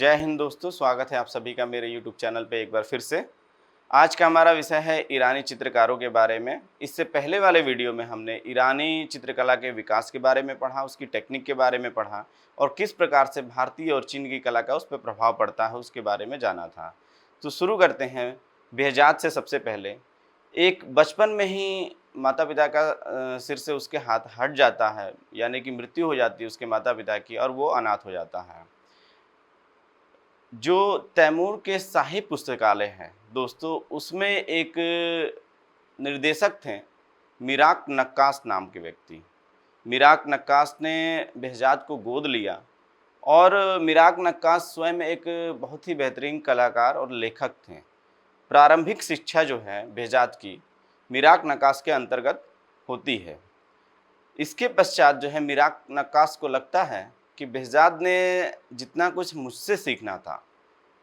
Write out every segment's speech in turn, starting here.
जय हिंद दोस्तों, स्वागत है आप सभी का मेरे YouTube चैनल पे एक बार फिर से। आज का हमारा विषय है ईरानी चित्रकारों के बारे में। इससे पहले वाले वीडियो में हमने ईरानी चित्रकला के विकास के बारे में पढ़ा, उसकी टेक्निक के बारे में पढ़ा और किस प्रकार से भारतीय और चीन की कला का उस पर प्रभाव पड़ता है उसके बारे में जाना था। तो शुरू करते हैं बेहजाद से। सबसे पहले एक बचपन में ही माता-पिता का सिर से उसके हाथ हट जाता है, यानी कि मृत्यु हो जाती है उसके माता-पिता की और वो अनाथ हो जाता है। जो तैमूर के शाही पुस्तकालय है दोस्तों, उसमें एक निर्देशक थे मिराक नक्काश नाम के व्यक्ति। मिराक नक्काश ने बेहजाद को गोद लिया और मिराक नक्काश स्वयं एक बहुत ही बेहतरीन कलाकार और लेखक थे। प्रारंभिक शिक्षा जो है बेहजाद की मिराक नक्काश के अंतर्गत होती है। इसके पश्चात जो है मिराक नक्काश को लगता है कि बेहजाद ने जितना कुछ मुझसे सीखना था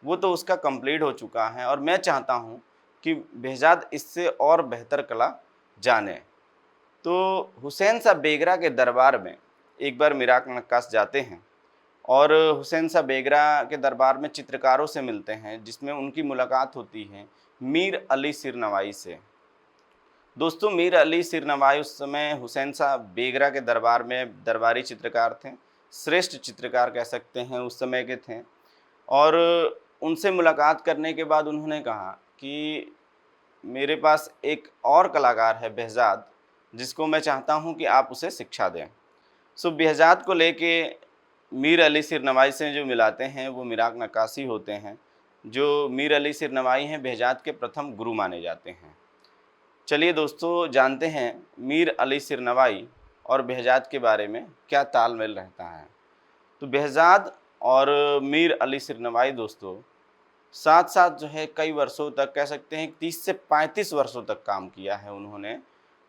वो तो उसका कंप्लीट हो चुका है और मैं चाहता हूँ कि बेहजाद इससे और बेहतर कला जाने। तो हुसैन शाह बेगरा के दरबार में एक बार मिराक नक्काश जाते हैं और हुसैन शाह बेगरा के दरबार में चित्रकारों से मिलते हैं, जिसमें उनकी मुलाकात होती है मीर अली सिरनवाई से। दोस्तों, मीर अली सिरनवाई उस समय हुसैन शाह बेगरा के दरबार में दरबारी चित्रकार थे, श्रेष्ठ चित्रकार कह सकते हैं उस समय के थे। और उनसे मुलाकात करने के बाद उन्होंने कहा कि मेरे पास एक और कलाकार है बेहजाद, जिसको मैं चाहता हूं कि आप उसे शिक्षा दें। सो बेहजाद को लेके मीर अली सिरनवाई से जो मिलाते हैं वो मिराक नक्काशी होते हैं। जो मीर अली सिरनवाई हैं बेहजाद के प्रथम गुरु माने जाते हैं। चलिए दोस्तों, जानते हैं मीर अली सिरनवाई और बेहजाद के बारे में क्या तालमेल रहता है। तो बेहजाद और मीर अली सिरनवाई दोस्तों साथ साथ जो है कई वर्षों तक, कह सकते हैं 30 से 35 वर्षों तक काम किया है उन्होंने।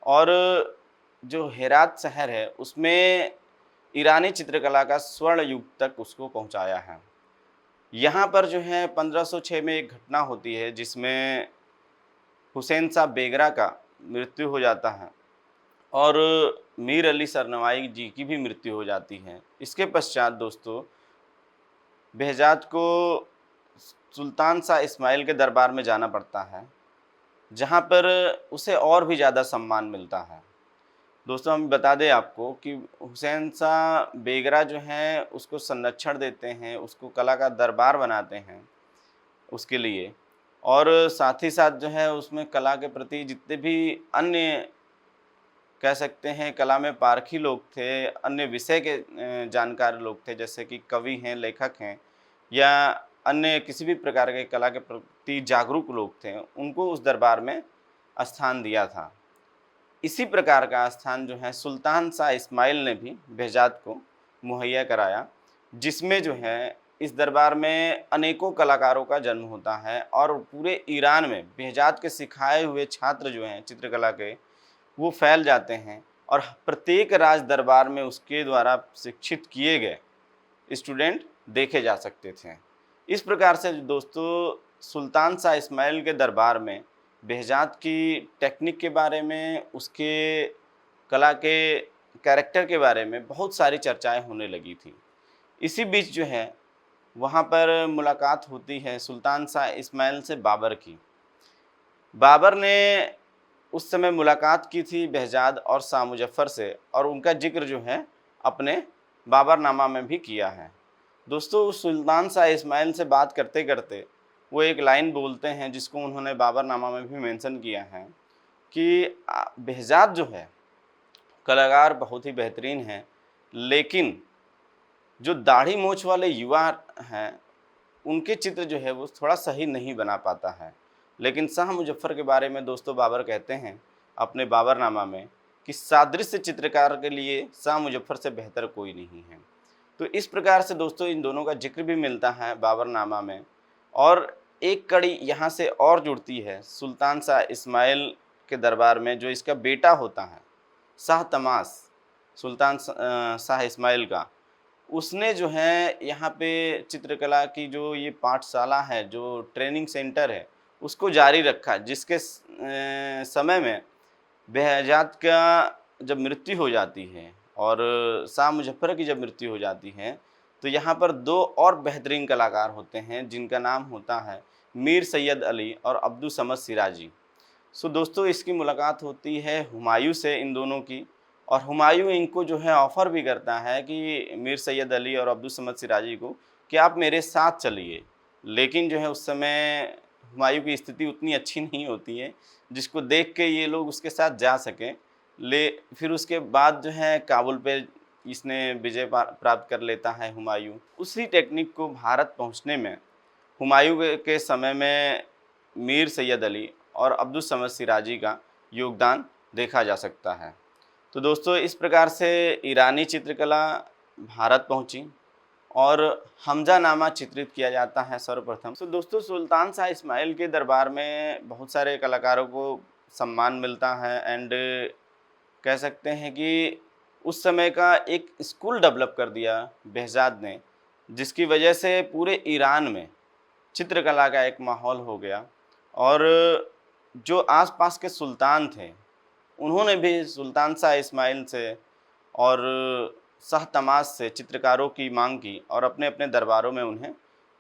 और जो हेरात शहर है उसमें ईरानी चित्रकला का स्वर्ण युग तक उसको पहुंचाया है। यहाँ पर जो है 1506 में एक घटना होती है जिसमें हुसैन शाह बेगरा का मृत्यु हो जाता है और मीर अली सिरनवाई जी की भी मृत्यु हो जाती है। इसके पश्चात दोस्तों बेहजाद को सुल्तान शाह इस्माइल के दरबार में जाना पड़ता है, जहाँ पर उसे और भी ज़्यादा सम्मान मिलता है। दोस्तों, हम बता दें आपको कि हुसैन शाह बेगरा जो हैं उसको संरक्षण देते हैं, उसको कला का दरबार बनाते हैं उसके लिए। और साथ ही साथ जो है उसमें कला के प्रति जितने भी अन्य, कह सकते हैं कला में पारखी लोग थे, अन्य विषय के जानकार लोग थे, जैसे कि कवि हैं, लेखक हैं या अन्य किसी भी प्रकार के कला के प्रति जागरूक लोग थे, उनको उस दरबार में स्थान दिया था। इसी प्रकार का स्थान जो है सुल्तान शाह इस्माइल ने भी बेहजाद को मुहैया कराया, जिसमें जो है इस दरबार में अनेकों कलाकारों का जन्म होता है और पूरे ईरान में बेहजाद के सिखाए हुए छात्र जो हैं चित्रकला के, वो फैल जाते हैं और प्रत्येक राज दरबार में उसके द्वारा शिक्षित किए गए स्टूडेंट देखे जा सकते थे। इस प्रकार से दोस्तों सुल्तान शाह इस्माइल के दरबार में बेहजाद की टेक्निक के बारे में, उसके कला के कैरेक्टर के बारे में बहुत सारी चर्चाएं होने लगी थी। इसी बीच जो है वहाँ पर मुलाकात होती है सुल्तान शाह इस्माइल से बाबर की। बाबर ने उस समय मुलाकात की थी बेहजाद और शाह मुजफ्फर से और उनका जिक्र जो है अपने बाबरनामा में भी किया है। दोस्तों, सुल्तान शाह इस्माइल से बात करते करते वो एक लाइन बोलते हैं जिसको उन्होंने बाबरनामा में भी मेंशन किया है कि बेहजाद जो है कलाकार बहुत ही बेहतरीन है, लेकिन जो दाढ़ी मूंछ वाले युवा हैं उनके चित्र जो है वो थोड़ा सही नहीं बना पाता है। लेकिन शाह मुजफ्फर के बारे में दोस्तों बाबर कहते हैं अपने बाबरनामा में कि सादृश्य चित्रकार के लिए शाह मुजफ्फर से बेहतर कोई नहीं है। तो इस प्रकार से दोस्तों इन दोनों का जिक्र भी मिलता है बाबरनामा में। और एक कड़ी यहाँ से और जुड़ती है सुल्तान शाह इस्माइल के दरबार में, जो इसका बेटा होता है शाह तमास, सुल्तान शाह इस्माइल का, उसने जो है यहाँ पे चित्रकला की जो ये पाठशाला है, जो ट्रेनिंग सेंटर है, उसको जारी रखा, जिसके समय में बेहजाद का जब मृत्यु हो जाती है और शाह मुजफ्फर की जब मृत्यु हो जाती है तो यहाँ पर दो और बेहतरीन कलाकार होते हैं जिनका नाम होता है मीर सैयद अली और अब्दुल समद सिराजी। सो दोस्तों, इसकी मुलाकात होती है हुमायूं से इन दोनों की, और हुमायूं इनको जो है ऑफ़र भी करता है कि मीर सैयद अली और अब्दुल समद सिराजी को कि आप मेरे साथ चलिए। लेकिन जो है उस समय हुमायूं की स्थिति उतनी अच्छी नहीं होती है जिसको देख के ये लोग उसके साथ जा सकें। ले फिर उसके बाद जो है काबुल पे इसने विजय प्राप्त कर लेता है हुमायूं। उसी टेक्निक को भारत पहुंचने में हुमायूं के समय में मीर सैयद अली और अब्दुल समद सिराजी का योगदान देखा जा सकता है। तो दोस्तों, इस प्रकार से ईरानी चित्रकला भारत पहुंची और हमज़ानामा चित्रित किया जाता है सर्वप्रथम। तो दोस्तों, सुल्तान शाह इस्माइल के दरबार में बहुत सारे कलाकारों को सम्मान मिलता है, एंड कह सकते हैं कि उस समय का एक स्कूल डेवलप कर दिया behzad ने, जिसकी वजह से पूरे ईरान में चित्रकला का एक माहौल हो गया। और जो आसपास के सुल्तान थे उन्होंने भी सुल्तान शाह इस्माइल से और शाह तमाश से चित्रकारों की मांग की और अपने अपने दरबारों में उन्हें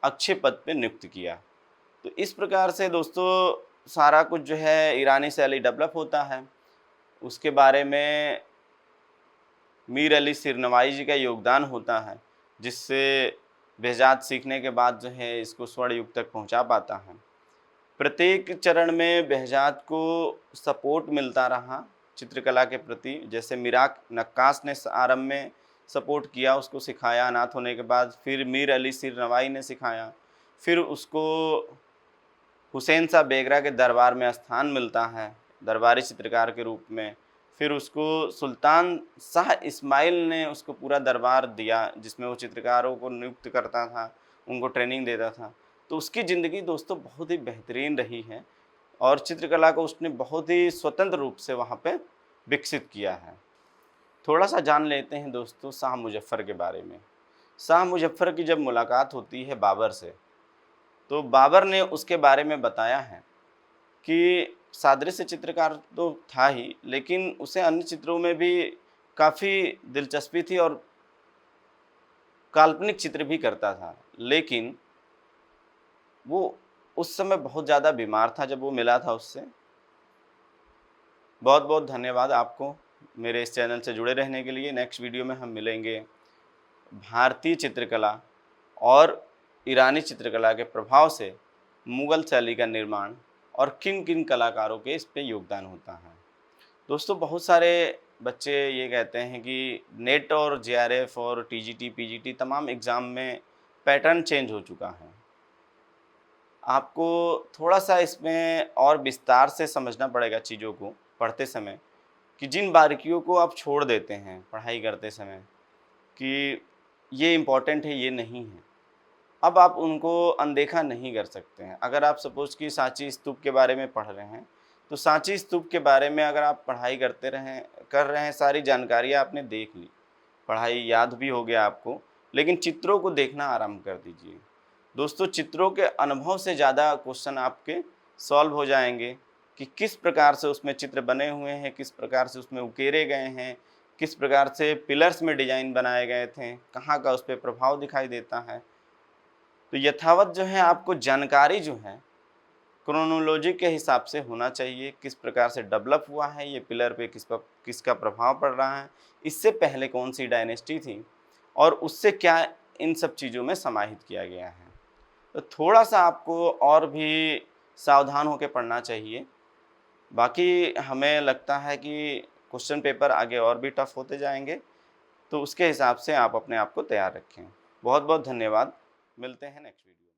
अच्छे पद पे नियुक्त किया। तो इस प्रकार से दोस्तों सारा कुछ जो है ईरानी शैली डेवलप होता है। उसके बारे में मीर अली सिरनवाई जी का योगदान होता है, जिससे behzad सीखने के बाद जो है इसको स्वर्ण युग तक पहुंचा पाता है। प्रत्येक चरण में behzad को सपोर्ट मिलता रहा चित्रकला के प्रति। जैसे मिराक नक्काश ने आरंभ में सपोर्ट किया, उसको सिखाया अनाथ होने के बाद, फिर मीर अली सिरनवाई ने सिखाया, फिर उसको हुसैन शाह बेगरा के दरबार में स्थान मिलता है दरबारी चित्रकार के रूप में। फिर उसको सुल्तान शाह इस्माइल ने उसको पूरा दरबार दिया जिसमें वो चित्रकारों को नियुक्त करता था, उनको ट्रेनिंग देता था। तो उसकी ज़िंदगी दोस्तों बहुत ही बेहतरीन रही है और चित्रकला को उसने बहुत ही स्वतंत्र रूप से वहाँ पे विकसित किया है। थोड़ा सा जान लेते हैं दोस्तों शाह मुज़फ़्फ़र के बारे में। शाह मुज़फ़्फ़र की जब मुलाकात होती है बाबर से, तो बाबर ने उसके बारे में बताया है कि सादृश्य चित्रकार तो था ही, लेकिन उसे अन्य चित्रों में भी काफ़ी दिलचस्पी थी और काल्पनिक चित्र भी करता था। लेकिन वो उस समय बहुत ज़्यादा बीमार था जब वो मिला था उससे। बहुत बहुत धन्यवाद आपको मेरे इस चैनल से जुड़े रहने के लिए। नेक्स्ट वीडियो में हम मिलेंगे भारतीय चित्रकला और ईरानी चित्रकला के प्रभाव से मुग़ल शैली का निर्माण और किन किन कलाकारों के इस पे योगदान होता है। दोस्तों, बहुत सारे बच्चे ये कहते हैं कि नेट और जेआरएफ और टीजीटी पीजीटी तमाम एग्ज़ाम में पैटर्न चेंज हो चुका है। आपको थोड़ा सा इसमें और विस्तार से समझना पड़ेगा चीज़ों को पढ़ते समय, कि जिन बारीकियों को आप छोड़ देते हैं पढ़ाई करते समय कि ये इम्पॉर्टेंट है, ये नहीं है, अब आप उनको अनदेखा नहीं कर सकते हैं। अगर आप सपोज़ कि सांची स्तूप के बारे में पढ़ रहे हैं, तो सांची स्तूप के बारे में अगर आप पढ़ाई कर रहे हैं, सारी जानकारियाँ आपने देख ली, पढ़ाई याद भी हो गया आपको, लेकिन चित्रों को देखना आरंभ कर दीजिए। दोस्तों, चित्रों के अनुभव से ज़्यादा क्वेश्चन आपके सॉल्व हो जाएंगे कि किस प्रकार से उसमें चित्र बने हुए हैं, किस प्रकार से उसमें उकेरे गए हैं, किस प्रकार से पिलर्स में डिज़ाइन बनाए गए थे, कहाँ का उस पे प्रभाव दिखाई देता है। तो यथावत जो है आपको जानकारी जो है क्रोनोलॉजी के हिसाब से होना चाहिए, किस प्रकार से डेवलप हुआ है, ये पिलर पे किसका प्रभाव पड़ रहा है, इससे पहले कौन सी डायनेस्टी थी और उससे क्या इन सब चीज़ों में समाहित किया गया है। तो थोड़ा सा आपको और भी सावधान होकर पढ़ना चाहिए। बाकी हमें लगता है कि क्वेश्चन पेपर आगे और भी टफ होते जाएंगे, तो उसके हिसाब से आप अपने आप को तैयार रखें। बहुत बहुत धन्यवाद। मिलते हैं नेक्स्ट वीडियो।